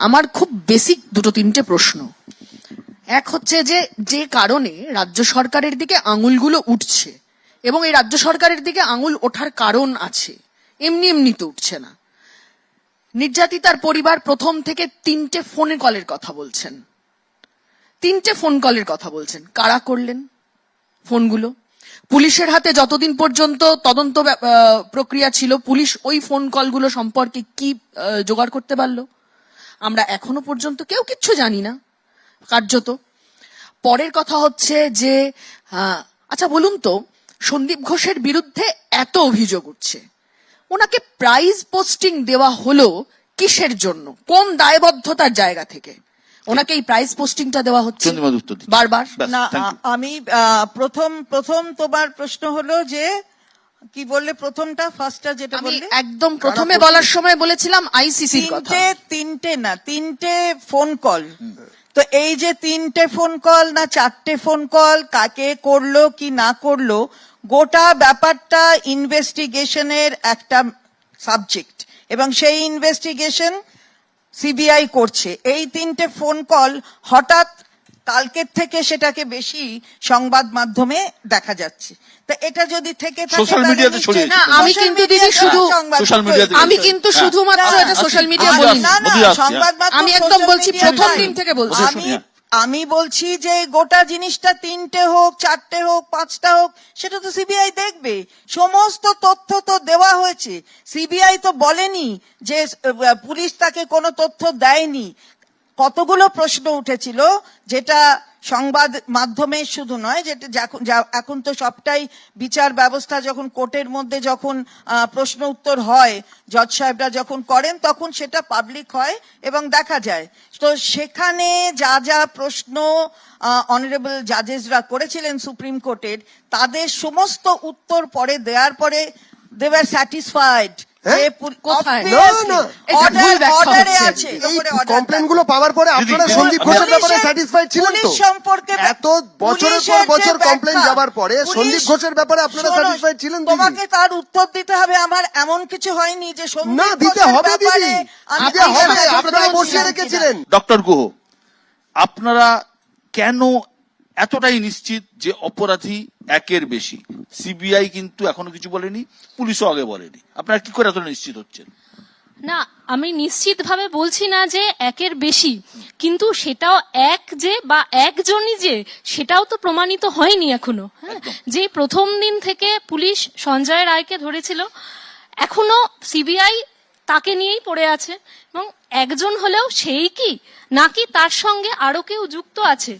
আমার খুব বেসিক দুটো তিনটে প্রশ্ন। এক হচ্ছে যে কারণে রাজ্য সরকারের দিকে আঙুলগুলো উঠছে, এবং এই রাজ্য সরকারের দিকে আঙুল ওঠার কারণ আছে, এমনি এমনি তো উঠছে না। নির্যাতিতার পরিবার প্রথম থেকে 3টে ফোন কলের কথা বলছেন, 3টে ফোন কলের কথা বলছেন। কারা করলেন ফোনগুলো? পুলিশের হাতে যতদিন পর্যন্ত তদন্ত প্রক্রিয়া ছিল, পুলিশ ওই ফোন কলগুলো সম্পর্কে কি জোগাড় করতে পারলো? আমরা এখনো পর্যন্ত কেউ কিচ্ছু জানি না কার্যত। পরের কথা হচ্ছে যে আচ্ছা বলুন তো, সন্দীপ ঘোষের বিরুদ্ধে এত অভিযোগ উঠছে, ওনাকে প্রাইজ পোস্টিং দেওয়া হলো কিসের জন্য? কোন দায়বদ্ধতার জায়গা থেকে ওনাকে এই প্রাইজ পোস্টিংটা দেওয়া হচ্ছে বারবার? না, আমি প্রথম তোমার প্রশ্ন হলো যে কি বললে, প্রথমটা ফার্স্টটা যেটা বললে, একদম প্রথমে বলার সময় বলেছিলাম আইসিসির কথা। তিনটে ফোন কল। তো এই যে 3টে ফোন কল না 4টে ফোন কল, কাকে করলো কি না করলো, গোটা ব্যাপারটা ইনভেস্টিগেশনের একটা সাবজেক্ট, এবং সেই ইনভেস্টিগেশন সিবিআই করছে। এই 3টে ফোন কল হঠাৎ কালকের থেকে সেটাকে বেশি সংবাদ মাধ্যমে দেখা যাচ্ছে। তা এটা যদি থেকে থাকে, সোশ্যাল মিডিয়াতে ছড়িয়ে না, আমি কিন্তু দিদি শুধু সোশ্যাল মিডিয়াতে, আমি কিন্তু শুধুমাত্র এটা সোশ্যাল মিডিয়া বলিনি, সংবাদ মাধ্যম, আমি একদম বলছি প্রথম দিন থেকে বলছি। আমি বলছি যে গোটা জিনিসটা 3টে হোক, 4টে হোক, 5টা হোক, সেটা তো সিবিআই দেখবে। সমস্ত তথ্য তো দেওয়া হয়েছে। সিবিআই তো বলেনি যে পুলিশ তাকে কোনো তথ্য দেয়নি। কতগুলো প্রশ্ন উঠেছিল, যেটা সংবাদ মাধ্যমে শুধু নয়, যেটা এখন তো সবটাই বিচার ব্যবস্থা, যখন কোর্টের মধ্যে যখন প্রশ্ন উত্তর হয়, জজ সাহেবরা যখন করেন, তখন সেটা পাবলিক হয় এবং দেখা যায়। তো সেখানে যা যা প্রশ্ন অনারেবল জাজেসরা করেছিলেন সুপ্রিম কোর্টের, তাদের সমস্ত উত্তর পরে দেওয়ার পরে দে ওয়ার স্যাটিসফাইড। কমপ্লেন গুলো পাওয়ার পরে আপনারা সন্দীপ ঘোষের ব্যাপারে স্যাটিসফাইড ছিলেন তো? সম্পর্কে এত বছরের পর বছর কমপ্লেন যাবার পরে সন্দীপ ঘোষের ব্যাপারে আপনারা স্যাটিসফাইড ছিলেন? তোমাকে তার উত্তর দিতে হবে। আমার এমন কিছু হয়নি যে না দিতে হবে দিদি, দিতে হবে, আপনারা বসিয়ে রেখেছিলেন। ডক্টর গুহ, আপনারা কেন এতটাই নিশ্চিত যে অপরাধী একের বেশি? সিবিআই কিন্তু এখনো কিছু বলেনি, পুলিশও আগে বলেনি, আপনারা কি করে এতটা নিশ্চিত হচ্ছেন? না, আমি নিশ্চিত ভাবে বলছি না যে একের বেশি, কিন্তু সেটাও এক যে বা একজনই যে, সেটাও তো প্রমাণিত হয়নি এখনো। হ্যাঁ, যে প্রথম দিন থেকে পুলিশ সঞ্জয় রায়কে ধরেছিল, এখনো সিবিআই তাকে নিয়েই পড়ে আছে। এবং একজন হলেও সেই কি, নাকি তার সঙ্গে আরো কেউ যুক্ত আছে,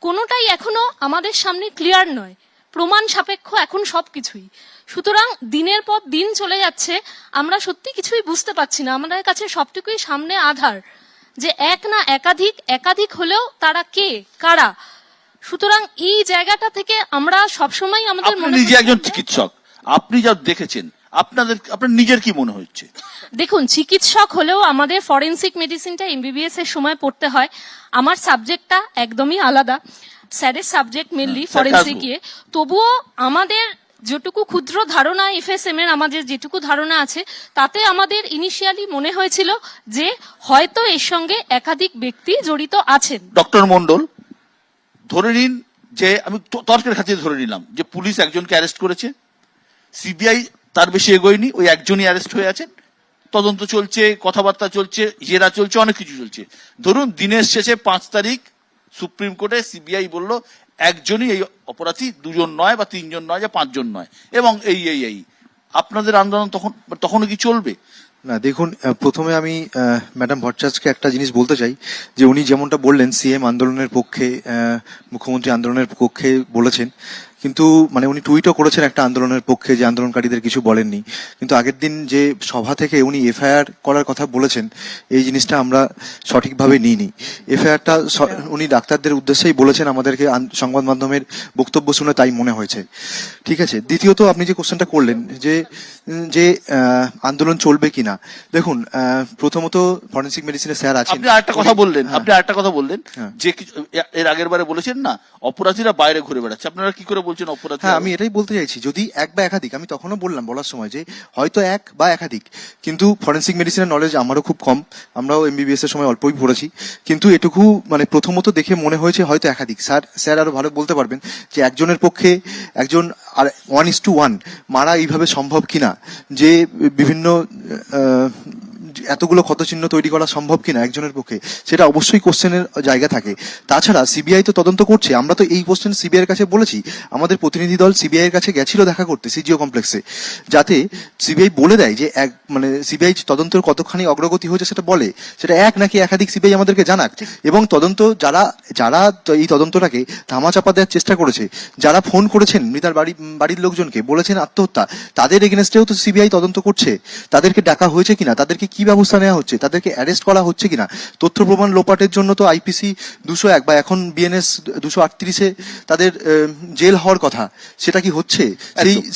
কোনোটাই এখনো আমাদের সামনে ক্লিয়ার নয়। প্রমাণ সাপেক্ষ এখন সবকিছুই। সুতরাং দিনের পর দিন চলে যাচ্ছে, আমরা সত্যি কিছুই বুঝতে পারছি না। আমাদের কাছে সবটুকুই সামনে আধার, যে এক না একাধিক হলেও তারা কে, কারা। সুতরাং এই জায়গাটা থেকে আমরা সবসময় আমাদের নিজে একজন চিকিৎসক, আপনি যা দেখেছেন, আপনার নিজের কি মনে হচ্ছে? দেখুন, চিকিৎসক হলেও আমাদের ফরেনসিক মেডিসিনটা এমবিবিএস এর সময় পড়তে হয়। আমার সাবজেক্টটা একদমই আলাদা, স্যারের সাবজেক্ট মেনলি ফরেনসিক। তবুও আমাদের যেটুকু ক্ষুদ্র ধারণা এফএসএম এর, আমাদের যেটুকু ধারণা আছে, তাতে আমাদের ইনিশিয়ালি মনে হয়েছিল যে হয়তো এর সঙ্গে একাধিক ব্যক্তি জড়িত আছেন। ডক্টর মন্ডল, ধরে নিন যে, আমি তর্কের খাতিরে ধরে নিলাম যে পুলিশ একজনকে অ্যারেস্ট করেছে, সিবিআই তার বেশি এগোয়নি, ওই একজনই অ্যারেস্ট হয়ে আছেন, তদন্ত চলছে, কথাবার্তা চলছে, জেরা চলছে, অনেক কিছু চলছে। ধরুন দিনের শেষে 5 তারিখ সুপ্রিম কোর্টে সিবিআই বলল একজনই এই অপরাধী, 2জন নয় বা 3জন নয়, বা 5জন নয়, এবং এই আপনাদের আন্দোলন তখনও কি চলবে? না দেখুন, প্রথমে আমি ম্যাডাম ভট্টাচার্যকে একটা জিনিস বলতে চাই, যে উনি যেমনটা বললেন সিএম আন্দোলনের পক্ষে, মুখ্যমন্ত্রী আন্দোলনের পক্ষে বলেছেন, কিন্তু মানে উনি টুইটও করেছেন একটা আন্দোলনের পক্ষে, যে আন্দোলনকারীদের কিছু বলেননি। কিন্তু আগের দিন যে সভা থেকে উনি এফআইআর করার কথা বলেছেন, এই জিনিসটা আমরা সঠিকভাবে নিইনি। এফআইআরটা উনি ডাক্তারদের উদ্দেশ্যেই বলেছেন, আমাদেরকে সংবাদ মাধ্যমের বক্তব্য শুনে তাই মনে হয়েছে। ঠিক আছে। দ্বিতীয়ত আপনি যে কোশ্চেনটা করলেন যে আন্দোলন চলবে কিনা, দেখুন প্রথমত ফরেনসিক মেডিসিনের স্যার আছেন। আপনি আরেকটা কথা বললেন যে এর আগের বারে বলেছেন না, অপরাধীরা বাইরে ঘুরে বেড়াচ্ছে, আপনারা কি করে বলছেন বলছেন অপরাধী। হ্যাঁ, আমি এটাই বলতে চাইছি, যদি এক বা একাধিক, আমি তখনও বললাম বলার সময় যে হয়তো এক বা একাধিক, কিন্তু ফরেন্সিক মেডিসিনের নলেজ আমারও খুব কম, আমরাও এমবিবিএস এর সময় অল্পই পড়েছি, কিন্তু এটুকু মানে প্রথমত দেখে মনে হয়েছে হয়তো একাধিক। স্যার আরো ভালো বলতে পারবেন যে একজনের পক্ষে একজন আর 1:1 মারা এইভাবে সম্ভব কিনা, যে বিভিন্ন এতগুলো ক্ষতচিহ্ন তৈরি করা সম্ভব কিনা একজনের পক্ষে, সেটা অবশ্যই কোশ্চেনের জায়গা থাকে। তাছাড়া সিবিআই তো তদন্ত করছে, আমরা তো এই কোশ্চেন সিবিআই এর কাছে বলেছি, আমাদের প্রতিনিধি দল সিবিআই এর কাছে গেছিল দেখা করতে সিজিও কমপ্লেক্সে, যাতে সিবিআই বলে দেয় যে এক মানে সিবিআই তদন্তের কতখানি অগ্রগতি হয়েছে সেটা বলে, সেটা এক নাকি একাধিক সিবিআই আমাদেরকে জানাক। এবং তদন্ত যারা যারা এই তদন্তটাকে ধামাচাপা দেওয়ার চেষ্টা করেছে, যারা ফোন করেছেন মৃতার বাড়ির লোকজনকে বলেছেন আত্মহত্যা, তাদের এগেনস্টেও তো সিবিআই তদন্ত করছে, তাদেরকে ডাকা হয়েছে কিনা, তাদেরকে কি ব্যবস্থা নেওয়া হচ্ছে, তাদেরকে অ্যারেস্ট করা হচ্ছে কিনা। তথ্য প্রমাণ লোপাটের জন্য তো আইপিসি 201 বা এখন বিএনএস 238-এ তাদের জেল হওয়ার কথা, সেটা কি হচ্ছে?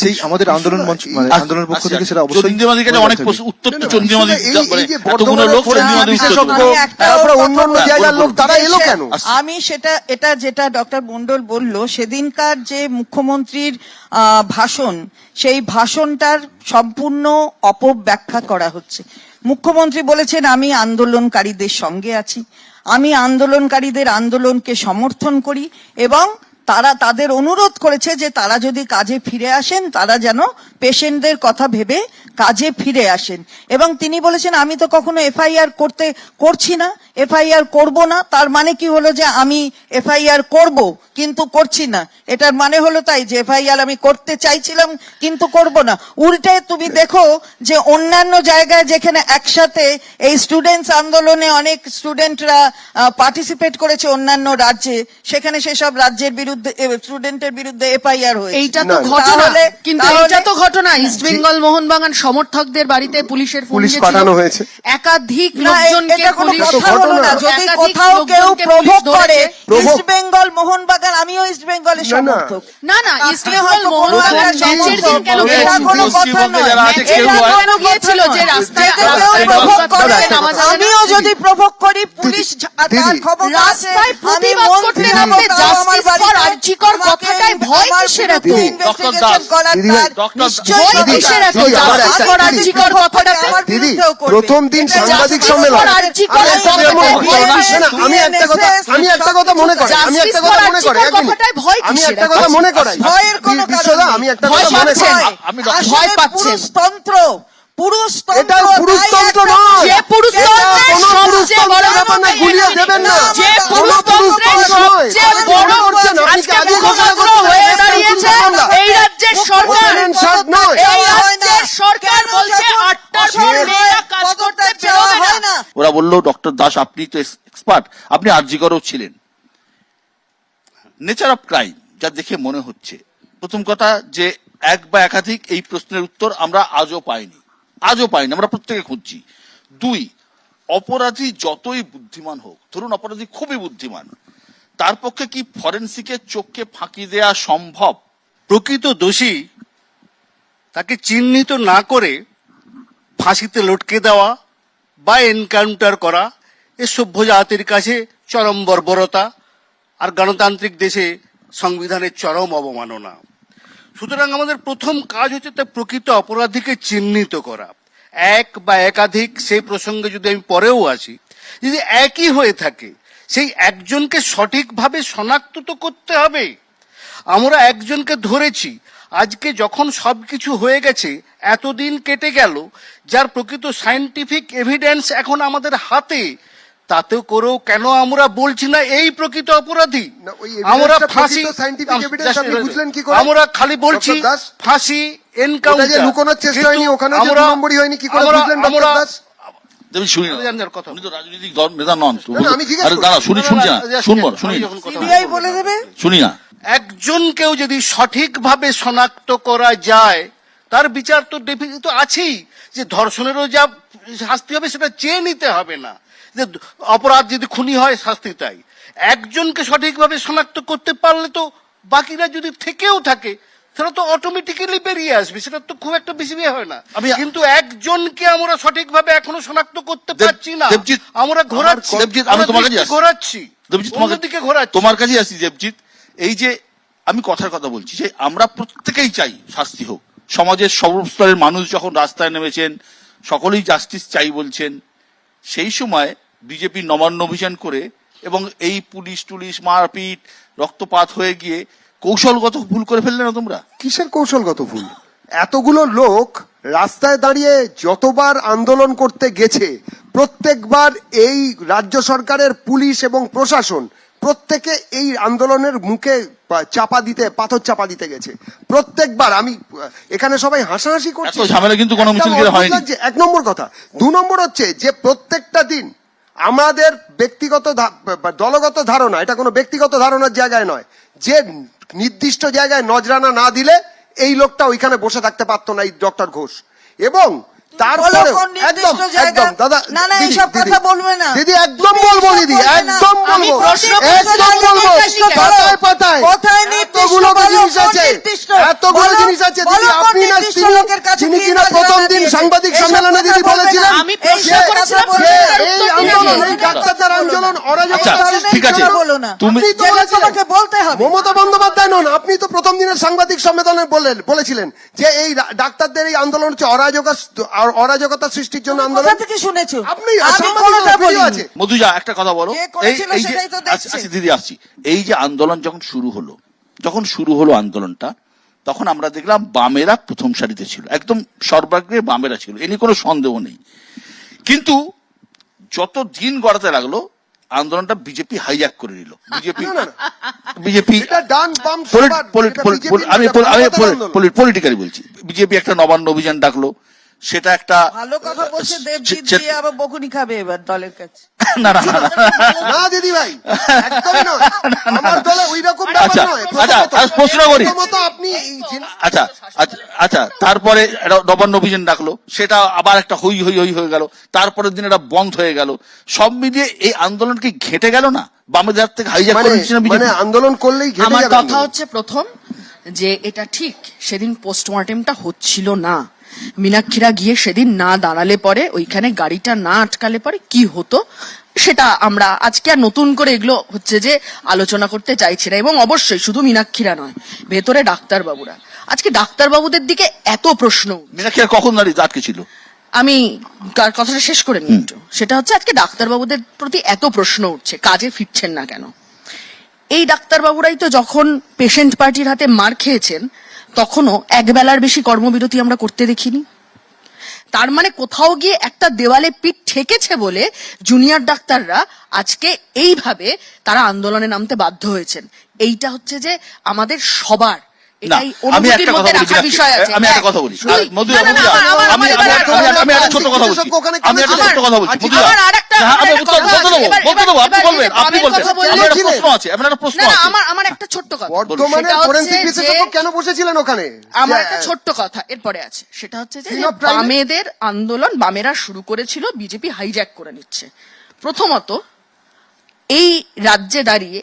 সেই আমাদের আন্দোলন মঞ্চ মানে আন্দোলনের পক্ষ থেকে সেটা অবশ্যই চন্দ্রিমাদির কাছে অনেক প্রশ্ন, উত্তর তো চন্দ্রিমাদি এই যে এতগুলো লোক চন্দ্রিমাদি উত্তর বিশেষজ্ঞ, দেবে। তারপরে অন্যান্য জায়গার লোক, তারা এলো কেন? আমি এটা যেটা ডক্টর মন্ডল বলল, সেদিনকার যে মুখ্যমন্ত্রীর ভাষণ, সেই ভাষণটার সম্পূর্ণ অপব্যাখ্যা করা হচ্ছে। মুখ্যমন্ত্রী বলেছেন আমি আন্দোলনকারীদের সঙ্গে আছি, আমি আন্দোলনকারীদের আন্দোলনকে সমর্থন করি, এবং তারা তাদের অনুরোধ করেছে যে তারা যদি কাজে ফিরে আসেন, তারা যেন পেশেন্টদের কথা ভেবে কাজে ফিরে আসেন। এবং তিনি বলেছেন আমি তো কখনো এফআইআর করছি না, এফআইআর করব না। তার মানে কি হলো যে আমি এফআইআর করব কিন্তু করছি না, এটার মানে হলো তাই যে এফআইআর আমি করতে চাইছিলাম কিন্তু করব না। উল্টে তুমি দেখো যে অন্যান্য জায়গায় যেখানে একসাথে এই স্টুডেন্টস আন্দোলনে অনেক স্টুডেন্টরা পার্টিসিপেট করেছে অন্যান্য রাজ্যে, সেখানে সেসব রাজ্যের বিরুদ্ধে স্টুডেন্টের বিরুদ্ধে এফআইআর হয়েছে। এইটা তো না, ঘটনা, তাহলে- কিন্তু তাহলে- এইটা তো ঘটনা। ইস্ট বেঙ্গল মোহনবাগান সমর্থকদের বাড়িতে পুলিশের ফোন পুলিশ গিয়েছিল, পাঠানো হয়েছে। একাধিক না, লোকজনকে এটা কোনো পুলিশ কথা হলো না। যদি একাধিক কোথাও কেউ লোকজনকে প্রভোগ পুলিশ করে, ধরেছে। ইস্ট বেঙ্গল মোহনবাগান, আমিও ইস্ট বেঙ্গলের না, না। সমর্থক। না না, ইস্ট আপনি বেঙ্গল হয়তো কোনো মোহনবাগান একটা ম্যাচের দিন সমর্থক, কেন বলবেন? এটা গেছিল? কোনো কথা পশ্চিমবঙ্গে নয়। যারা আছে ম্যাচের কেউ দিন হয়। কেন গিয়েছিল যে রাস্তায় যদি কেউ রাস্তায় প্রভোগ প্রতিবাদ করে, করতে নামা যাবে না? আমিও যদি প্রভোগ করি, পুলিশ তার দিদি, খবর আছে, রাস্তায় আমি প্রতিবাদ করতে মন্ত্রী নামলে হব, তাও আমার justice for বাড়িতে আর্জিকর আমাকে কথাটায় ভয় আমার কিসের এত? বিরুদ্ধে ডক্টর investigation দাস, করার দিদি, তার ডক্টর নিশ্চয়ই ভয় অধিকার কিসের এত? আছে। দিদি, আমার justice একটা- for দিদি, আর্জিকর কথাটাতে আমার দিদি, বিরুদ্ধেও করবে। প্রথম দিন এটা সাংবাদিক justice সম্মেলন। for আর্জিকর আমি একটা কথাটায় কথা ভয় বলি, কিসের? না, আমি একটা কথা মনে করি, আমি একটা Justice কথা for মনে করি, আর্জিকর এক মিনিট। কথাটায় ভয় আমি কিসের একটা এত? কথা মনে করাই, ভয়ের কোনো কারণ বিশ্বদা, নেই। আমি একটা ভয় কথা মনে পাচ্ছেন। করাই। আমি ভয় আসলে পাচ্ছেন। পুরুষতন্ত্র, পুরুষতন্ত্র, এটা পুরুষতন্ত্র তাই নয়। যে পুরুষতন্ত্রের কোনো সবচেয়ে বড় পুরুষতন্ত্রের ব্যাপার না, গুলিয়ে দেবেন না। যে কোনো পুরুষতন্ত্রের পুরুষতন্ত্র নয়। সবচেয়ে আপনি বড় মনে করছেন, আপনি আজকে আগে ঘোষণা মুখপাত্র করছেন, হয়ে একটা দাঁড়িয়েছে পুরুষতন্ত্র। এই রাজ্যের সরকার। ওপেন শার্ট নয়। এই রাজ্যের সরকার বলছে 8টার পর মেয়েরা কাজ করতে বেরোবে না। ওরা বললো ডক্টর দাস আপনি তো এক্সপার্ট, আপনি আরজিকরও ছিলেন। নেচার অফ ক্রাইম যা দেখে মনে হচ্ছে, প্রথম কথা যে এক বা একাধিক, এই প্রশ্নের উত্তর আমরা আজও পাইনি, আমরা প্রত্যেকে খুঁজছি। দুই, অপরাধী যতই বুদ্ধিমান হোক, ধরুন অপরাধী খুবই বুদ্ধিমান, তার পক্ষে কি ফরেন্সিকের চোখকে ফাঁকি দেয়া সম্ভব? প্রকৃত দোষী তাকে চিহ্নিত না করে ফাঁসিতে লটকে দেওয়া বা এনকাউন্টার করা এ সভ্য জাতির কাছে চরম বর্বরতা আর গণতান্ত্রিক দেশে সংবিধানের চরম অবমাননা। সুতরাং আমাদের প্রথম কাজ হচ্ছে তার প্রকৃত অপরাধীকে চিহ্নিত করা। এক বা একাধিক সেই প্রসঙ্গে যদি আমি পরেও আসি, যদি একই হয়ে থাকে সেই একজনকে সঠিকভাবে শনাক্ত তো করতে হবে। আমরা একজনকে ধরেছি, আজকে যখন সবকিছু হয়ে গেছে, এতদিন কেটে গেল, যার প্রকৃত সায়েন্টিফিক এভিডেন্স এখন আমাদের হাতে, তাতে করেও কেন আমরা বলছি না এই প্রকৃত অপরাধী? না, ওই আমরা evidence-টা ফাঁসি, প্রকৃত scientific evidence আপনি বুঝলেন কি করে? আমরা খালি বলছি ডক্টর দাস, ফাঁসি, ওটা যে এনকাউন্টার, লুকোনোর চেষ্টা হয়নি, ওখানে যে দু নম্বরই হয়নি, কি করে বুঝলেন ডক্টর দাস? আমি শুনি না, জানার কথা। উনি তো রাজনৈতিক দল নেতা নন। না, আমি জিজ্ঞেস আরে দাঁড়া, শুনি না, শুনবো, শুনি না, সিবিআই বলে দেবে। শুনি না। একজনকেও যদি সঠিকভাবে শনাক্ত করা যায়, তার বিচার তো ডেফিনিট তো আছেই, যে ধর্ষণেরও যা শাস্তি হবে সেটা চেয়ে নিতে হবে না, যে অপরাধ যদি খুনি হয় শাস্তি তাই। একজনকে সঠিকভাবে শনাক্ত করতে পারলে তো বাকিরা যদি থেকেও থাকে সেটা তো অটোমেটিক্যালি বেরিয়ে আসবে, সেটা তো খুব একটা বেশি বিয়ে হয় না। কিন্তু একজনকে আমরা সঠিকভাবে এখনো শনাক্ত করতে পারছি না, দেবজিৎ, আমরা ঘোরাচ্ছি, দেবজিৎ, আমি তোমার কাছে আসছি। ঘোরাচ্ছি, দেবজিৎ, অন্যদিকে ঘোরাচ্ছি। তোমার কাছেই আসি দেবজিৎ। এই যে আমি কথার কথা বলছি যে আমরা প্রত্যেকেই চাই শাস্তি হোক। সমাজের সর্বস্তরের মানুষ যখন রাস্তায় নেমেছেন, সকলেই জাস্টিস চাই বলছেন, সেই সময় বিজেপি নবান্ন অভিযান করে এবং এই পুলিশ টুলিশ মারপিট রক্তপাত হয়ে গিয়ে কৌশলগত ভুল করে ফেললে না তোমরা? কিসের কৌশলগত ভুল? এতগুলো লোক রাস্তায় দাঁড়িয়ে যতবার আন্দোলন করতে গেছে, প্রত্যেকবার এই রাজ্য সরকারের পুলিশ এবং প্রশাসন প্রত্যেকে এই আন্দোলনের মুখে পাথর চাপা দিতে গেছে প্রত্যেকবার। আমি এখানে সবাই হাসাহাসি করছি, এত ঝামেলা কিন্তু কোনো মিছিল করে হয়নি। এক নম্বর কথা। 2 নম্বর হচ্ছে যে প্রত্যেকটা দিন আমাদের ব্যক্তিগত দলগত ধারণা, এটা কোনো ব্যক্তিগত ধারণার জায়গায় নয়, যে নির্দিষ্ট জায়গায় নজরানা না দিলে এই লোকটা ওইখানে বসে থাকতে পারতো না, এই ডক্টর ঘোষ। এবং তারপরে একদম একদম দাদা, না না এইসব কথা বলবে না দিদি, একদম বলবো দিদি, একদম বলবো, একদম বলবো। পাতায় পাতায় কোথায় এতগুলো জিনিস আছে, এতগুলো জিনিস আছে দিদি। আপনি না যিনি কিনা প্রথম দিন সাংবাদিক সম্মেলনে দিদি বলেছিলেন আমি প্রশ্ন যে করেছিলাম, এই আন্দোলন, এই ডাক্তারদের আন্দোলন আচ্ছা, ঠিক আছে, বলো না, তুমি আপনি তো তোমাকে বলতে হবে। মমতা বন্দ্যোপাধ্যায় নন, আপনি তো প্রথম দিনের সাংবাদিক সম্মেলনে বলেছিলেন যে এই ডাক্তারদের এই আন্দোলন হচ্ছে অরাজকতা সৃষ্টির জন্য আন্দোলন। কোথা থেকে শুনেছো? আপনি আমি সাংবাদিক কোনোটা ভিডিও বলিনি। আছে। মধুজা একটা কথা বলো। কে করেছিল এই যে সেটাই তো দেখছি। আচ্ছা দিদি আসছি, এই যে আন্দোলন যখন শুরু হলো আন্দোলনটা, তখন আমরা দেখলাম বামেরা প্রথম সারিতে ছিল, একদম সর্বাগ্রে বামেরা ছিল, এ নিয়ে কোনো সন্দেহ নেই। কিন্তু যত দিন গড়াতে লাগলো আন্দোলনটা বিজেপি হাইজ্যাক করে নিল। বিজেপি এটা ডান বাম সবার, এটা বিজেপির আমি আন্দোলন। পলিটিক্যালি বলছি, বিজেপি একটা নবান্ন অভিযান ডাকলো, সেটা একটা ভালো কথা বলছে দেবজিৎ দিয়ে আবার বকুনি খাবে এবার দলের কাছে। না না না না দিদি ভাই, একদমই নয়। আমার দলে ওই রকম আচ্ছা, ব্যাপার নয়। আচ্ছা, প্রশ্ন করি। প্রথমত আপনি আচ্ছা আচ্ছা, তারপরে একটা নবান্ন অভিযান ডাকলো, সেটা আবার একটা হই হই হই হয়ে গেল, তারপরের দিন এটা বন্ধ হয়ে গেল। সব মিলিয়ে এই আন্দোলন কি ঘেটে গেল না? বামেদের হাত থেকে হাইজ্যাক করে নিচ্ছে না মানে বিজেপি? আন্দোলন করলেই ঘেটে আমার যাবে কথা আন্দোলন। হচ্ছে প্রথম যে এটা ঠিক সেদিন পোস্টমর্টেমটা হচ্ছিল না, মীনাক্ষীরা গিয়ে সেদিন না দাঁড়ালে পরে, ওইখানে গাড়িটা না আটকালে পরে কি হতো সেটা আমরা আজকে আর নতুন করে এগুলো হচ্ছে যে আলোচনা করতে চাইছি না। এবং অবশ্যই শুধু মীনাক্ষীরা নয়, ভেতরে ডাক্তারবাবুরা, আজকে ডাক্তারবাবুদের দিকে এত প্রশ্ন। মীনাক্ষী আর কখন দাঁড়িয়ে আটকে ছিল? আমি কথাটা শেষ করে নিই একটু। সেটা হচ্ছে আজকে ডাক্তারবাবুদের প্রতি এত প্রশ্ন উঠছে, কাজে ফিরছেন না কেন? এই ডাক্তারবাবুরাই তো যখন পেশেন্ট পার্টির হাতে মার খেয়েছেন তখনও একবেলার বেশি কর্মবিরতি আমরা করতে দেখিনি। তার মানে কোথাও গিয়ে একটা দেওয়ালে পিঠ ঠেকেছে বলে জুনিয়র ডাক্তাররা আজকে এইভাবে তারা আন্দোলনে নামতে বাধ্য হয়েছেন। এইটা হচ্ছে যে আমাদের সবার না, এটাই আমি অনুভূতির একটা মধ্যে কথা বলি, রাখার বিষয় আছে। আমি একটা কথা বলি, দুই, মধু, না, না, না, আমার- আমি এবার আমি একটা ছোট কথা বলছি, আমি একটা ছোট কথা বলছি, মধু, আমার আরেকটা- হ্যাঁ, আমি আমার উত্তর একটা বলতে দেবো, এবার- বলতে দেবো, আপনি এবার- বলবেন, এবার আপনি বামের বলবেন, কথা বললে- আমার একটা প্রশ্ন আছে, আমার একটা প্রশ্ন না না, আছে। আমার একটা ছোট্ট কথা। বর্তমানে সেটা হচ্ছে ফরেনসিক বিশেষজ্ঞ যে- কেন বসেছিলেন ওখানে? আমার যে- একটা ছোট্ট কথা এরপরে আছে, সেটা হচ্ছে যে Scene of crime- বামেদের আন্দোলন বামেরা শুরু করেছিল, বিজেপি হাইজ্যাক করে নিচ্ছে। প্রথমত এই রাজ্যে দাঁড়িয়ে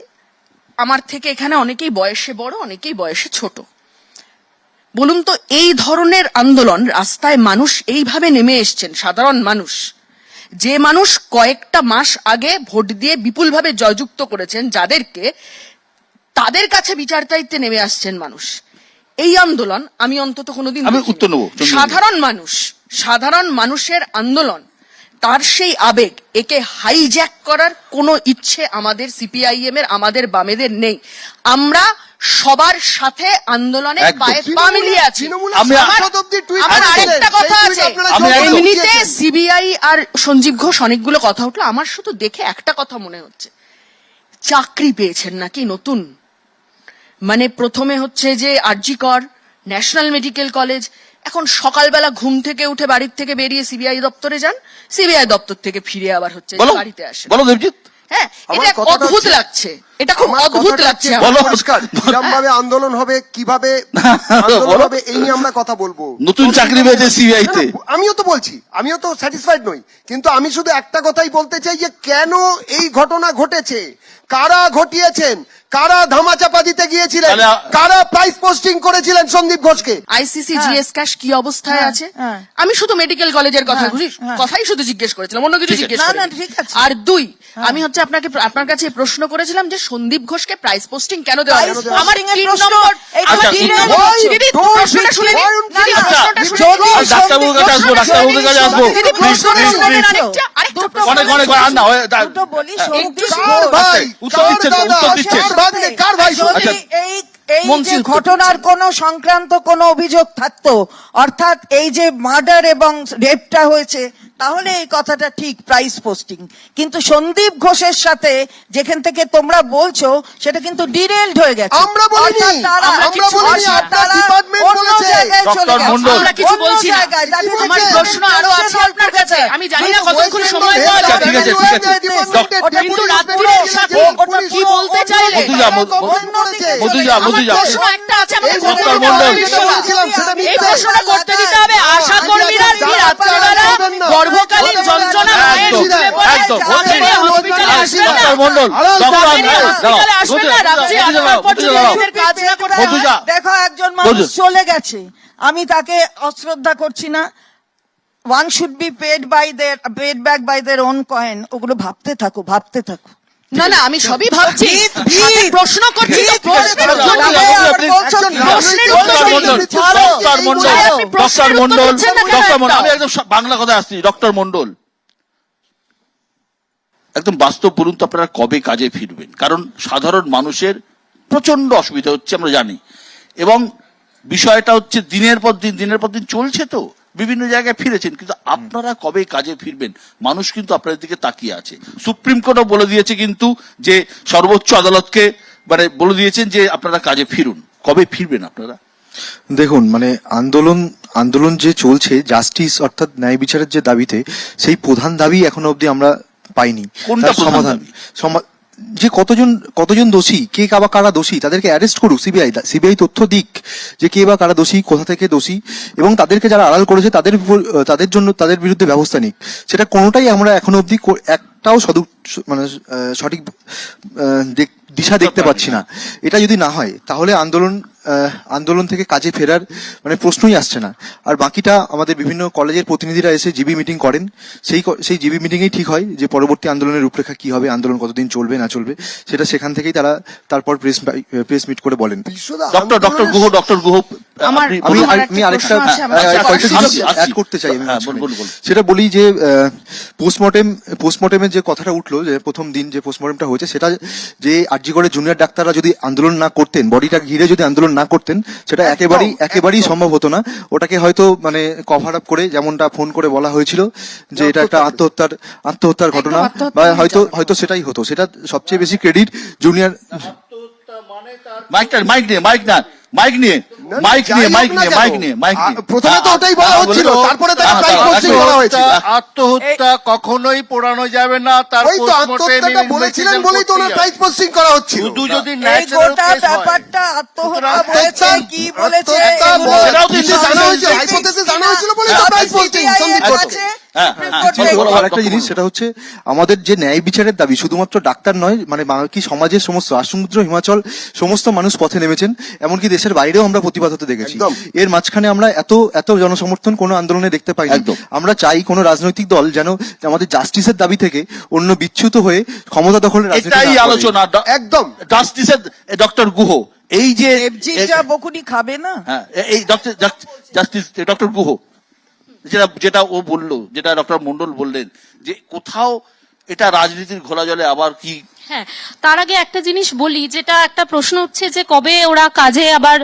আমার থেকে এখানে অনেকেই বয়সে বড়, অনেকেই বয়সে ছোট। বলুন তো, এই ধরনের আন্দোলন, রাস্তায় মানুষ এইভাবে নেমে এসছেন, সাধারণ মানুষ, যে মানুষ কয়েকটা মাস আগে ভোট দিয়ে বিপুলভাবে জয়যুক্ত করেছেন যাদেরকে, তাদের কাছে বিচার চাইতে নেমে আসছেন মানুষ। এই আন্দোলন আমি অন্তত কোনোদিন আমি দেখিনি। উত্তর নেবো, চন্দ্রবাবু। সাধারণ মানুষের আন্দোলন, তার সেই আবেগ, একে হাইজ্যাক করার কোনো ইচ্ছে আমাদের সিপিআইএম এর, আমাদের বামেদের নেই। আমরা সবার সাথে আন্দোলনে একদম। পায়ে পা মিলিয়ে আছি। তৃণমূলের আমি- সাংসদ অবধি টুইট আমার করেছিলেন। আরেকটা কথা সেই টুইট আছে, আপনারা আমি জোর করে একদম- এমনিতে উঠিয়েছেন। সিবিআই আর সঞ্জীব ঘোষ অনেকগুলো কথা উঠলো, আমার শুধু দেখে একটা কথা মনে হচ্ছে, চাকরি পেয়েছেন নাকি নতুন। মানে প্রথমে হচ্ছে যে আরজি কর, ন্যাশনাল মেডিকেল কলেজ, এখন সকালবেলা ঘুম থেকে উঠে বাড়ির থেকে বেরিয়ে সিবিআই দপ্তরে যান, সিবিআই দপ্তর থেকে ফিরে আবার হচ্ছে যে বলো বাড়িতে আসেন। বলো দেবজিৎ। হ্যাঁ, আমার এটা কথাটা অদ্ভুত হচ্ছে- লাগছে, এটা খুব আমার অদ্ভুত কথাটা লাগছে হচ্ছে আমার। বলো। পরিষ্কার, কিরম ভাবে আন্দোলন হবে, কিভাবে আন্দোলন বলো। হবে, এই নিয়ে আমরা কথা বলবো। নতুন চাকরি পেয়েছে সিবিআই তে। না, না, আমিও তো বলছি, আমিও তো স্যাটিসফাইড নই, কিন্তু আমি শুধু একটা কথাই বলতে চাই যে কেন এই ঘটনা ঘটেছে, কারা ঘটিয়েছেন, কারা ধামাচাপা দিতে গিয়েছিলেন, তাহলে- কারা প্রাইস পোস্টিং করেছিলেন সন্দীপ ঘোষকে। আইসিসি জিএস ক্যাশ কি অবস্থায় হ্যাঁ, আছে? হ্যাঁ। আমি শুধু মেডিকেল কলেজের কথা হ্যাঁ। কথাই শুধু জিজ্ঞেস করেছিলাম, অন্য কিছু ঠিক আছে। জিজ্ঞেস না, না, করিনি। ঠিক আছে। আর দুই, আমি হচ্ছে আপনার কাছে প্রশ্ন করেছিলাম যে সন্দীপ ঘোষকে প্রাইস পোস্টিং কেন দেওয়া Prize হলো? আমার posting এর 3 প্রশ্ন, নম্বর এটা আমার কি 3 রে? নম্বর ওই, দিদি don't প্রশ্নটা শুনে নিন। point দিদি, আচ্ছা, প্রশ্নটা শুনে যদি নিন। আর ডাক্তারবাবুর কাছে আসবো, ডাক্তারবাবুর কাছে আসবো। দিদি, প্রশ্নটা Please, শুনে নিন। please, আরেকটা দুটো অনেক অনেক আর না হয়, দা- দুটো বলি, হ্যাঁ, সন্দীপ কার ঘোষ- ভাই উত্তর কার দিচ্ছেন তো, দাদা উত্তর দিচ্ছেন। কার ভাগ্নে কার ভাই যদি আচ্ছা। এই মন্ত্রী যে উত্তর ঘটনার কোন সংক্রান্ত কোন অভিযোগ থাকতো, অর্থাৎ এই যে মার্ডার এবং রেপটা হয়েছে, তাহলে এই কথাটা ঠিক, প্রাইস পোস্টিং। কিন্তু সন্দীপ ঘোষের সাথে যেখান থেকে তোমরা বলছো সেটা কিন্তু ডিরেলড হয়ে গেছে। আমরা বলিনি, অর্থাৎ তারা- আমরা বলিনি, অর্থাৎ আপনার তারা ডিপার্টমেন্ট অন্য বলেছে। জায়গায় চলে ডক্টর গেছে। মণ্ডল। আমরা কিছু অন্য বলছি না। জায়গায়, that is আমার a প্রশ্ন আরো আছে আপনার কাছে। আমি জানি না কতক্ষণ সময় পাওয়া আচ্ছা, যাবে। ঠিক আছে, ঠিক আছে। ওটা কিন্তু পুলিশ রাত্রির পুলিশ সাথে ওটা কি বলতে চাইলে? মধুজা, মধুজা, আমার মধুজা। প্রশ্ন একটা আছে, আমাকে এই করতে ডক্টর দিতে মণ্ডল। হবে বিশ্বনাথ। এই প্রশ্নটা করতে দিতে হবে। আশা কর্মীরা কি রাত্রিবেলা গর্ভকালীন যন্ত্রণা মায়ের একদম, ঢুকলে পরে একদম। তাড়াতাড়ি হসপিটালে আসবেন না? ডক্টর মণ্ডল, তাড়াতাড়ি ডক্টর, হসপিটালে আসবেন না? রাত্রি 8টার পর যদি নিজেদের কাজ না করে মধুজা। দেখো, একজন মানুষ মধু। চলে গেছে, আমি তাকে অশ্রদ্ধা করছি না। one should be paid back by their own coin. ওগুলো ভাবতে থাকো, ভাবতে থাকো। না না, আমি সবই ভাবছি। ভিত। সাথে প্রশ্ন করছি তো, প্রশ্নের উত্তর দিন। প্রশ্নের উত্তর দিন। ডক্টর মণ্ডল, আপনি প্রশ্নের ডক্টর উত্তর মণ্ডল, দিচ্ছেন না কেন ডক্টর মণ্ডল, একটা? আমি একদম বাংলা কথায় আসছি। ডক্টর মণ্ডল, একদম বাস্তব বলুন তো, আপনারা কবে কাজে ফিরবেন? কারণ সাধারণ মানুষের প্রচন্ড অসুবিধা হচ্ছে, আমরা জানি। এবং বিষয়টা হচ্ছে দিনের পর দিন চলছে, তো বিভিন্ন জায়গায় ফিরেছেন, কিন্তু আপনারা কবে কাজে ফিরবেন? মানুষ কিন্তু আপনাদের দিকে তাকিয়ে আছে। সুপ্রিম কোর্টও বলে দিয়েছে কিন্তু, যে সর্বোচ্চ আদালতকে মানে বলে দিয়েছেন যে আপনারা কাজে ফিরুন। কবে ফিরবেন আপনারা? দেখুন, মানে আন্দোলন যে চলছে জাস্টিস অর্থাৎ ন্যায় বিচারের যে দাবিতে, সেই প্রধান দাবি এখনো অবধি আমরা পাইনি। কোনটা তার প্রধান সমাধান দাবি? যে কতজন দোষী, কে বা কারা দোষী, তাদেরকে অ্যারেস্ট করুক সিবিআই তথ্য দিক যে কে বা কারা দোষী, কোথা থেকে দোষী, এবং তাদেরকে যারা আড়াল করেছে তাদের বিরুদ্ধে ব্যবস্থা নিক। সেটা কোনোটাই আমরা এখনো অবধি একটাও মানে সঠিক দিশা দেখতে পাচ্ছি না। এটা যদি না হয় তাহলে আন্দোলন থেকে কাজে ফেরার মানে প্রশ্নই আসছে না। আর বাকিটা আমাদের বিভিন্ন কলেজের প্রতিনিধিরা এসে জিবি মিটিং করেন, সেই জিবি মিটিংয়েই ঠিক হয় যে পরবর্তী আন্দোলনের রূপরেখা কি হবে, আন্দোলন কতদিন চলবে না চলবে, সেটা সেখান থেকেই তারা তারপর প্রেস মিট করে বলেন। ডক্টর গুহ, আমার- আমি আমার একটা আরেকটা প্রশ্ন আছে, আমার কাছে কয়েকটা জিনিস আসছি। অ্যাড করতে চাই। হ্যাঁ, বলুন। সেটা বলি যে পোস্টমর্টেমের যে কথাটা উঠলো, যে প্রথম দিন যে পোস্টমর্টেমটা হয়েছে, সেটা যে আরজিকরের জুনিয়র ডাক্তাররা যদি আন্দোলন না করতেন, বডিটা ঘিরে যদি আন্দোলন না করতেন, সেটা একেবারেই সম্ভব হতো না। ওটাকে হয়তো মানে কভার আপ করে, যেমনটা ফোন করে বলা হয়েছিল যে এটা একটা আত্মহত্যার ঘটনা, বা হয়তো সেটাই হতো। সেটা সবচেয়ে বেশি ক্রেডিট জুনিয়র। মাইক নিয়ে প্রথমে তো ওটাই বলা হচ্ছিল, তারপরে তাকে প্রাইস পোস্টিং করা হয়েছে। আত্মহত্যা কখনোই পোড়ানো যাবে না, তার ওই তো আত্মহত্যাটা বলেছিলেন বলেই তো ওনার প্রাইস পোস্টিং করা হচ্ছিল। শুধু যদি এই ন্যাচারাল গোটা ব্যাপারটা আত্মহত্যা বলেছে, কি বলেছে, আত্মহত্যা এগুলো- সেটাও তো জানা হয়েছিল, হাইপোথেসিস জানা হয়েছিল বলেই তো প্রাইস পোস্টিং। সন্দীপ ঘোষ। আরেকটা জিনিস, সেটা হচ্ছে আমাদের যে ন্যায় বিচারের দাবি শুধুমাত্র ডাক্তার নয়, মানে বাকি সমাজের সমস্ত আসমুদ্র হিমাচল সমস্ত মানুষ পথে নেমেছেন, এমনকি দেশের বাইরেও আমরা প্রতিবাদ হতে দেখেছি। একদম। এর মাঝখানে আমরা এত জনসমর্থন কোনো আন্দোলনে দেখতে পাই না। একদম। আমরা চাই কোনো রাজনৈতিক দল যেন আমাদের জাস্টিসের দাবি থেকে অন্য বিচ্যুত হয়ে ক্ষমতা দখলের রাজনীতি না এটাই করে। আলোচনা। একদম। জাস্টিসের ডক্টর গুহ, এই যে এফজিটা বকুনি খাবে না। হ্যাঁ, এই জাস্টিস ডক্টর গুহ যেটা ও বললো, যেটা ডক্টর মন্ডল বললেন, যে কোথাও এটা রাজনীতির ঘোলা জলে আবার কি। হ্যাঁ, তার আগে একটা জিনিস বলি, যেটা একটা প্রশ্ন উঠছে যে কবে ওরা কাজে আবার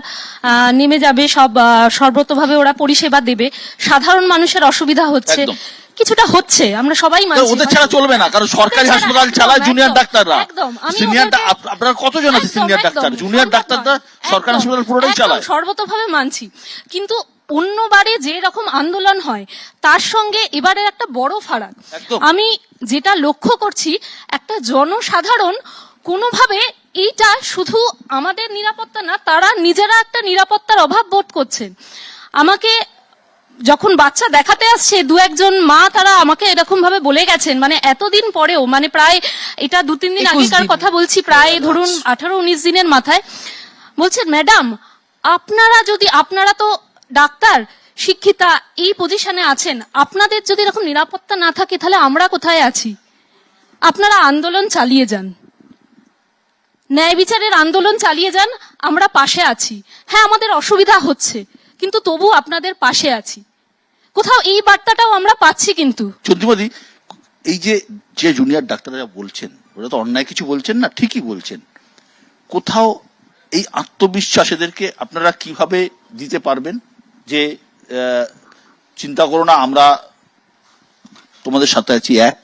নেমে যাবে, সর্বতভাবে ওরা পরিষেবা দেবে। সাধারণ মানুষের অসুবিধা হচ্ছে, একদম। কিছুটা হচ্ছে, আমরা সবাই মানছি। ওদের ছাড়া চলবে না, কারণ সরকারি ওদের ছাড়া হাসপাতাল একদম, চালায় জুনিয়র একদম, ডাক্তাররা। একদম। আমি সিনিয়র ওদেরকে- আপনারা কতজন আছে একদম, সিনিয়র একদম, ডাক্তার? জুনিয়র সম্ভব ডাক্তাররা নয়। সরকারি একদম, হাসপাতাল পুরোটাই একদম, চালায়। সর্বতভাবে মানছি, কিন্তু অন্যবারে যে রকম আন্দোলন হয় তার সঙ্গে এবারের একটা বড় ফারাক। একদম। আমি যেটা লক্ষ্য করছি, একটা জনসাধারণ কোনোভাবে এইটা শুধু আমাদের নিরাপত্তা না, তারা নিজেরা একটা নিরাপত্তার অভাব বোধ করছেন। আমাকে যখন বাচ্চা দেখাতে আসছে, দু একজন মা তারা আমাকে এরকম ভাবে বলে গেছেন, মানে এতদিন পরেও, মানে প্রায় এটা 2-3 দিন 21 আগেকার দিন। কথা বলছি, প্রায় ধরুন 18-19 দিনের মাথায় বলছেন, ম্যাডাম আপনারা তো ডাক্তার, শিক্ষিতা, এই পজিশনে আছেন, আপনাদের যদি এরকম নিরাপত্তা না থাকে তাহলে আমরা কোথায় আছি? আপনারা আন্দোলন চালিয়ে যান। ন্যায় বিচারের আন্দোলন চালিয়ে যান, আমরা পাশে আছি। হ্যাঁ, আমাদের অসুবিধা হচ্ছে, কিন্তু তবু আপনাদের পাশে আছি। কোথাও এই বার্তাটাও আমরা পাচ্ছি। কিন্তু চন্দ্রিমাদি, এই যে যে জুনিয়র ডাক্তাররা বলছেন ওরা তো অন্যায় কিছু বলছেন না, ঠিকই বলছেন। কোথাও এই আত্মবিশ্বাস এদেরকে আপনারা কিভাবে দিতে পারবেন যে চিন্তা করো না, আমরা তোমাদের সাথে আছি? এক,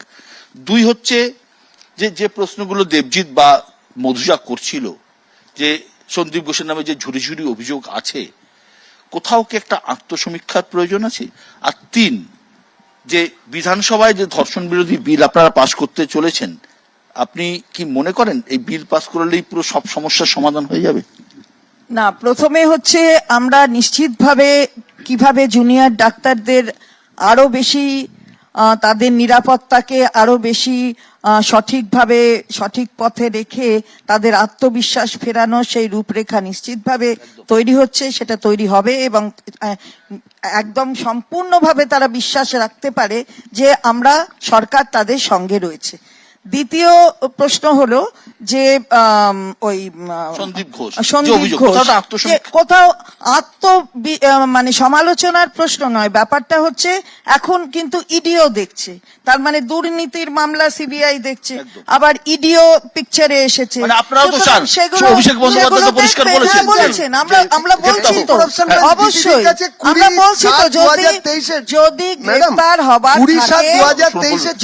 দুই হচ্ছে যে যে প্রশ্নগুলো দেবজিৎ বা মধুজা করছিল, যে সন্দীপ ঘোষের নামে যে ঝুড়ি ঝুড়ি অভিযোগ আছে, কোথাও কি একটা আত্মসমীক্ষার প্রয়োজন আছে? আর তিন, যে বিধানসভায় যে ধর্ষণ বিরোধী বিল আপনারা পাশ করতে চলেছেন, আপনি কি মনে করেন এই বিল পাস করলেই পুরো সব সমস্যার সমাধান হয়ে যাবে? না, প্রথমে হচ্ছে আমরা নিশ্চিতভাবে কিভাবে জুনিয়র ডাক্তারদের আরো বেশি তাদের নিরাপত্তাকে আরো বেশি সঠিকভাবে সঠিক পথে রেখে তাদের আত্মবিশ্বাস ফেরানো, সেই রূপরেখা নিশ্চিতভাবে তৈরি হচ্ছে, সেটা তৈরি হবে এবং একদম সম্পূর্ণভাবে তারা বিশ্বাস রাখতে পারে যে আমরা সরকার তাদের সঙ্গে রয়েছে। দ্বিতীয় প্রশ্ন হলো যে সন্দীপ ঘোষ কোথাও মানে সমালোচনার প্রশ্ন নয়, ব্যাপারটা হচ্ছে এখন কিন্তু ইডিও দেখছে, তার মানে দুর্নীতির মামলা সিবিআই দেখছে, আবার ইডিও পিকচারে এসেছে। আপনারাও তো চান, অভিষেক বন্দ্যোপাধ্যায় তো পরিষ্কার বলেছেন। আমরা বলছি তো, অবশ্যই আমরা বলছি তো, যদি গ্রেফতার হবার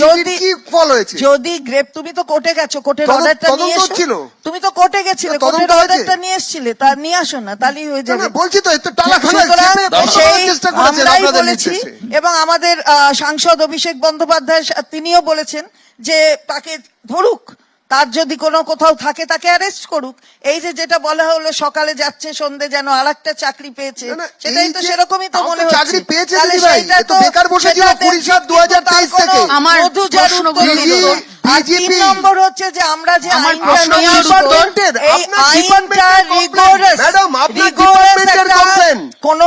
যদি তুমি তো কোর্টে গেছো, কোর্টের অর্ডারটা নিয়ে এসো, তুমি তো কোর্টে গেছিলে, কোর্টের অর্ডারটা নিয়ে এসেছিলে, তার নিয়ে আসো না, তাহলেই হয়ে যাবে। বলছি তো আমরাই বলেছি এবং আমাদের সাংসদ অভিষেক বন্দ্যোপাধ্যায় তিনিও বলেছেন যে তাকে ধরুক, তার যদি কোনো কোথাও থাকে তাকে অ্যারেস্ট করুক। এই যে যেটা বলা হলো সকালে যাচ্ছে সন্ধ্যে যেন আরেকটা চাকরি পেয়েছে, সেটাই তো সেরকমই তো মনে হচ্ছে। চাকরি পেয়েছে সেইটা তো বেকার বসেছিল 2007-2023 থেকে। আমার তিন নম্বর হচ্ছে যে আমরা যে কোন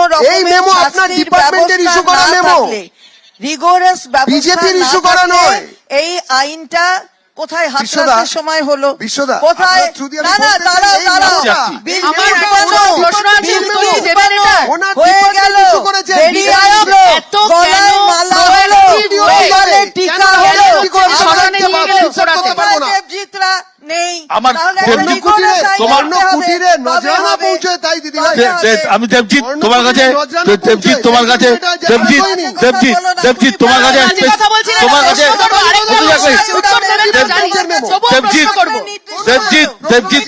রিগোরাস এই আইনটা কোথায় হাতছাড়ার সময় হলো, কোথায় হয়ে গেল, বেরিয়ে আসলো, গলায় মালা হলো, টিকা হলো, দেবজিৎরা নেই। আমি দেবজিৎ তোমার কাছে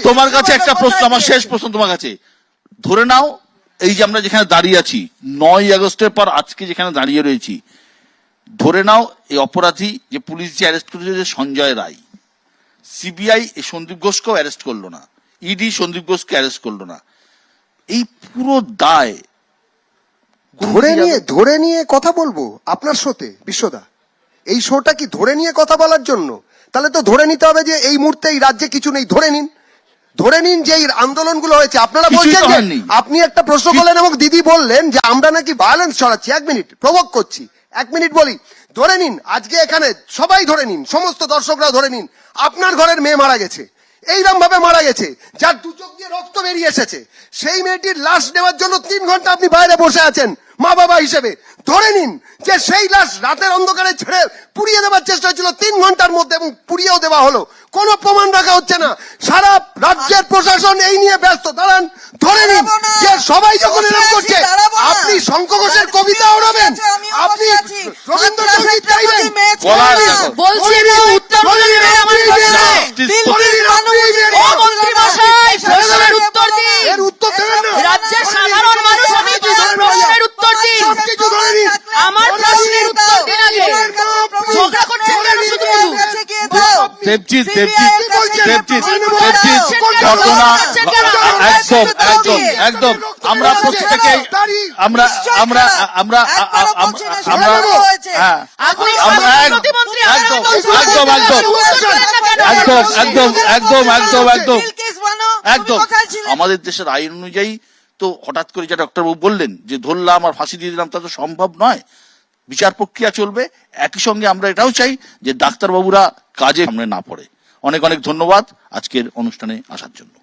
তোমার কাছে একটা প্রশ্ন, আমার শেষ প্রশ্ন তোমার কাছে। ধরে নাও এই যে আমরা যেখানে দাঁড়িয়ে আছি 9 আগস্টের পর আজকে যেখানে দাঁড়িয়ে রয়েছি, ধরে নাও এই অপরাধী যে পুলিশ যে অ্যারেস্ট করেছে যে সঞ্জয় রায়, সিবিআই এই সন্দীপ ঘোষকেও অ্যারেস্ট করলো না, ইডি সন্দীপ ঘোষকে অ্যারেস্ট করলো না, এই পুরো দায় ধরে নিয়ে কথা বলবো আপনার শোতে? বিশ্বদা, এই শোটা কি ধরে নিয়ে কথা বলার জন্য? তাহলে তো ধরে নিতে হবে যে এই মুহূর্তে এই রাজ্যে কিছু নেই। ধরে নিন যে এই আন্দোলনগুলো হয়েছে, আপনারা বলছেন যে আপনি একটা প্রশ্ন করলেন এবং দিদি বললেন যে আমরা নাকি ভায়োলেন্স ছড়াচ্ছি। 1 মিনিট প্রভোগ করছি, 1 মিনিট বলি। ধরে নিন আজকে এখানে সবাই ধরে নিন, সমস্ত দর্শকরা ধরে নিন আপনার ঘরের মেয়ে মারা গেছে, এইরকম ভাবে মারা গেছে, যার 2 চোখ দিয়ে রক্ত বেরিয়ে এসেছে, সেই মেয়েটির লাশ নেওয়ার জন্য 3 ঘন্টা আপনি বাইরে বসে আছেন মা বাবা হিসেবে। ধরে নিন যে সেই লাশ রাতের অন্ধকারে ছেড়ে পুড়িয়ে দেওয়ার চেষ্টা হয়েছিল 3 ঘন্টার মধ্যে এবং পুড়িয়েও দেওয়া হলো, কোনো প্রমাণ রাখা হচ্ছে না। সারা রাজ্যের প্রশাসন এই নিয়ে ব্যস্ত। দাঁড়ান, ধরে নিন যে সবাই যখন এরকম করছে, আপনি শঙ্খ ঘোষের কবিতা ওড়াবেন, আপনি রবীন্দ্রসঙ্গীত গাইবেন, বলছি উত্তর এর উত্তর দেবেন না। রাজ্যের সাধারণ মানুষ প্রশ্নের উত্তর দিন, আমার প্রশ্নের উত্তর দিন। আগে ঝগড়া করছেন কেন শুধু দেবজিৎ ঘটনা একদম আমরা প্রত্যেকে আমরা আমরা আমরা আমরা একদম আমাদের দেশের আইন অনুযায়ী তো হঠাৎ করে যা ডক্টরবাবু বললেন যে ধরলাম আর ফাঁসি দিয়ে দিলাম, তা তো সম্ভব নয়। বিচার প্রক্রিয়া চলবে। একই সঙ্গে আমরা এটাও চাই যে ডাক্তারবাবুরা কাজে সামনে না পড়ে, অনেক অনেক ধন্যবাদ আজকের অনুষ্ঠানে আসার জন্য।